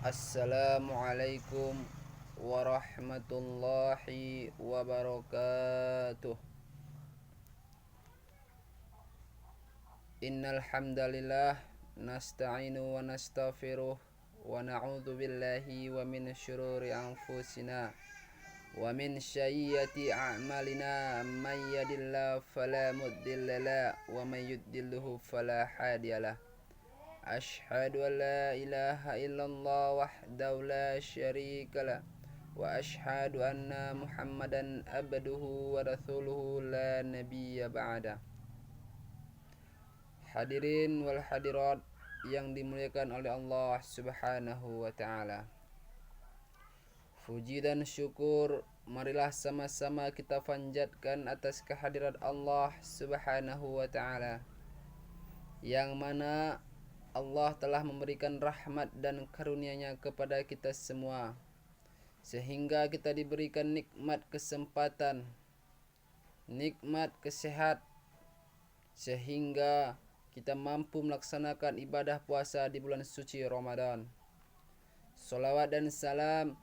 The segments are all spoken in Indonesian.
Assalamualaikum warahmatullahi wabarakatuh. Innal hamdalillah nasta'inu wa nastaghfiruh wa na'udzu billahi wa min syururi anfusina wa min sayyiati a'malina may yahdihillahu fala mudhillalah wa may yudlilhu fala hadiyalah. Asyhadu an la ilaha illallah wahdahu la syarikalah wa asyhadu anna Muhammadan abduhu wa rasuluhu la nabiyya ba'da. Hadirin wal hadirat yang dimuliakan oleh Allah Subhanahu wa taala. Puji dan syukur marilah sama-sama kita panjatkan atas kehadirat Allah Subhanahu wa taala, yang mana Allah telah memberikan rahmat dan karunia-Nya kepada kita semua, sehingga kita diberikan nikmat kesempatan, nikmat kesehatan, sehingga kita mampu melaksanakan ibadah puasa di bulan suci Ramadan. Salawat dan salam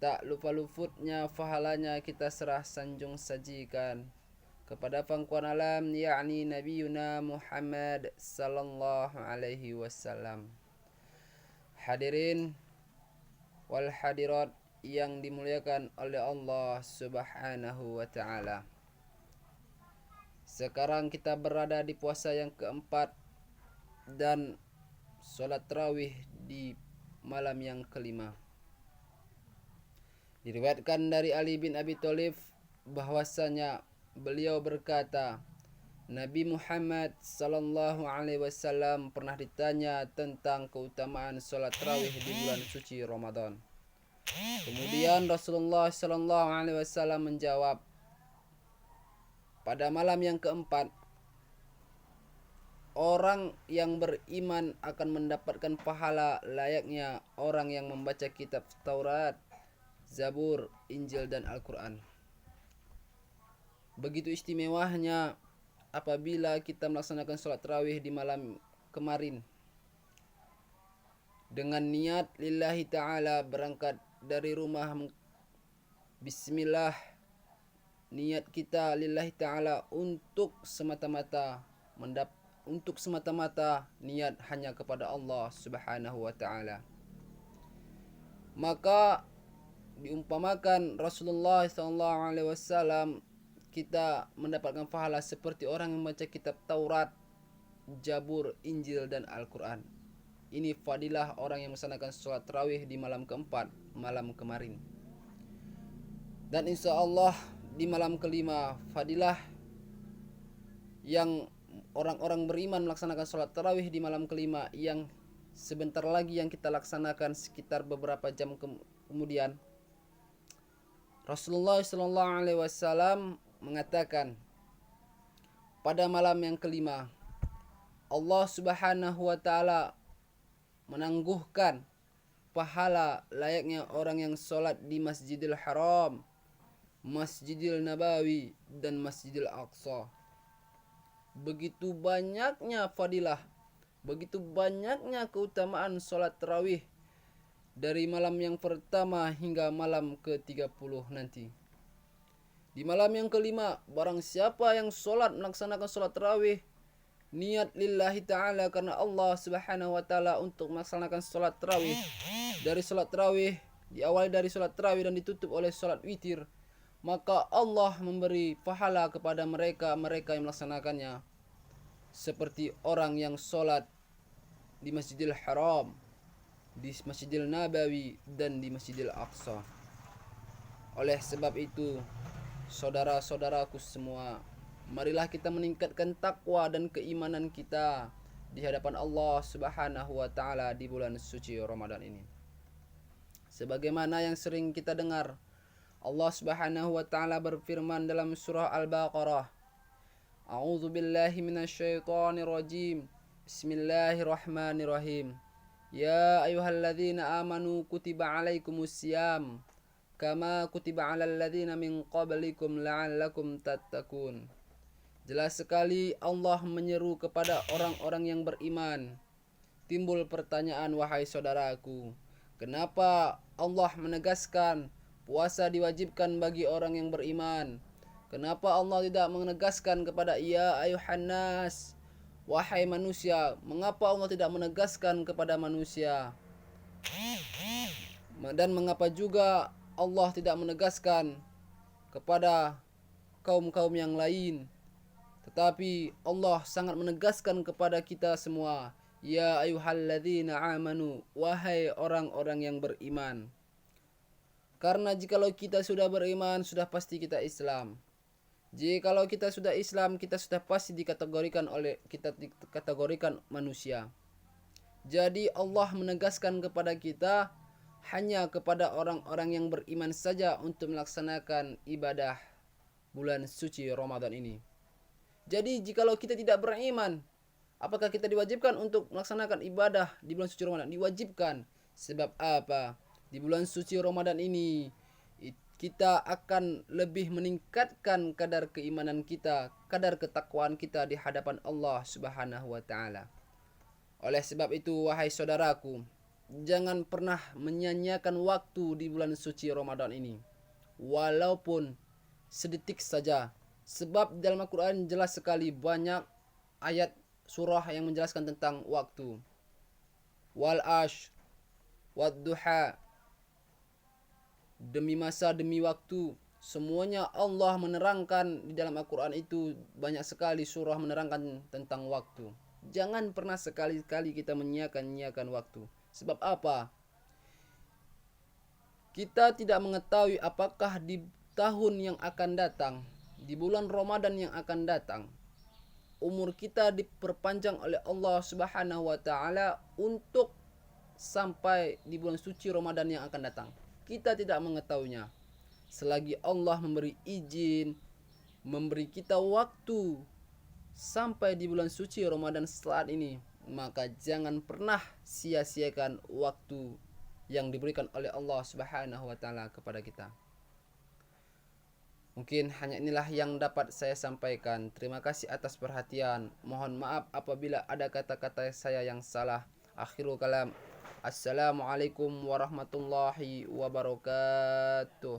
tak lupa luputnya pahalanya kita serah sanjung sajikan kepada pangkuan alam, yakni Nabiuna Muhammad sallallahu alaihi wasallam. Hadirin wal hadirat yang dimuliakan oleh Allah Subhanahu wa taala. Sekarang kita berada di puasa yang keempat dan sholat tarawih di malam yang kelima. Diriwayatkan dari Ali bin Abi Thalib bahwasanya beliau berkata, Nabi Muhammad sallallahu alaihi wasallam pernah ditanya tentang keutamaan sholat tarawih di bulan suci Ramadan. Kemudian Rasulullah sallallahu alaihi wasallam menjawab, pada malam yang keempat, orang yang beriman akan mendapatkan pahala layaknya orang yang membaca kitab Taurat, Zabur, Injil, dan Al-Quran. Begitu istimewanya apabila kita melaksanakan sholat tarawih di malam kemarin dengan niat lillahi ta'ala, berangkat dari rumah bismillah, niat kita lillahi ta'ala untuk semata-mata niat hanya kepada Allah Subhanahu wa ta'ala. Maka diumpamakan Rasulullah SAW kita mendapatkan pahala seperti orang yang membaca kitab Taurat, Zabur, Injil, dan Al-Quran. Ini fadilah orang yang melaksanakan sholat tarawih di malam keempat, malam kemarin. Dan insya Allah di malam kelima, fadilah yang orang-orang beriman melaksanakan sholat tarawih di malam kelima, yang sebentar lagi yang kita laksanakan sekitar beberapa jam kemudian. Rasulullah SAW mengatakan, pada malam yang kelima Allah Subhanahu wa ta'ala menangguhkan pahala layaknya orang yang sholat di Masjidil Haram, Masjidil Nabawi, dan Masjidil Aqsa. Begitu banyaknya fadilah, begitu banyaknya keutamaan sholat tarawih dari malam yang pertama hingga malam ke-30 nanti. Di malam yang kelima, barang siapa yang melaksanakan sholat tarawih niat lillahi ta'ala karena Allah Subhanahu wa ta'ala untuk melaksanakan sholat tarawih, dari sholat tarawih diawali dari sholat tarawih dan ditutup oleh sholat witir, maka Allah memberi pahala kepada mereka yang melaksanakannya seperti orang yang sholat di Masjidil Haram, di Masjidil Nabawi, dan di Masjidil Aqsa. Oleh sebab itu, saudara-saudaraku semua, marilah kita meningkatkan takwa dan keimanan kita di hadapan Allah Subhanahu wa ta'ala di bulan suci Ramadan ini. Sebagaimana yang sering kita dengar, Allah Subhanahu wa ta'ala berfirman dalam surah Al-Baqarah, A'udzu billahi minasyaitonir rajim. Bismillahirrahmanirrahim. Ya ayyuhalladzina amanu kutiba alaikumusiyam kama kutiba alal ladzina min qablikum la'allakum tattaqun. Jelas sekali Allah menyeru kepada orang-orang yang beriman. Timbul pertanyaan, wahai saudaraku, Kenapa Allah menegaskan puasa diwajibkan bagi orang yang beriman? Kenapa Allah tidak menegaskan kepada ya ayuhan nas, wahai manusia? Mengapa Allah tidak menegaskan kepada manusia? Dan mengapa juga Allah tidak menegaskan kepada kaum-kaum yang lain? Tetapi Allah sangat menegaskan kepada kita semua, ya ayyuhalladzina amanu, wahai orang-orang yang beriman. Karena jikalau kita sudah beriman, sudah pasti kita Islam. Jikalau kita sudah Islam, kita sudah pasti dikategorikan manusia. Jadi Allah menegaskan kepada kita hanya kepada orang-orang yang beriman saja untuk melaksanakan ibadah bulan suci Ramadan ini. Jadi jikalau kita tidak beriman, apakah kita diwajibkan untuk melaksanakan ibadah di bulan suci Ramadan? Diwajibkan. Sebab apa? Di bulan suci Ramadan ini kita akan lebih meningkatkan kadar keimanan kita, kadar ketakwaan kita di hadapan Allah Subhanahu wa taala. Oleh sebab itu, wahai saudaraku, jangan pernah menyia-nyiakan waktu di bulan suci Ramadan ini, walaupun sedetik saja. Sebab dalam Al-Quran jelas sekali banyak ayat surah yang menjelaskan tentang waktu. Wal ash, wad duha, demi masa, demi waktu. Semuanya Allah menerangkan di dalam Al-Quran itu, banyak sekali surah menerangkan tentang waktu. Jangan pernah sekali-kali kita menyiakan waktu. Sebab apa? Kita tidak mengetahui apakah di tahun yang akan datang, di bulan Ramadan yang akan datang, umur kita diperpanjang oleh Allah Subhanahu wa taala untuk sampai di bulan suci Ramadan yang akan datang. Kita tidak mengetahuinya. Selagi Allah memberi izin, memberi kita waktu sampai di bulan suci Ramadan saat ini, maka jangan pernah sia-siakan waktu yang diberikan oleh Allah Subhanahu wa taala kepada kita. Mungkin hanya inilah yang dapat saya sampaikan. Terima kasih atas perhatian. Mohon maaf apabila ada kata-kata saya yang salah. Akhirul kalam. Assalamualaikum warahmatullahi wabarakatuh.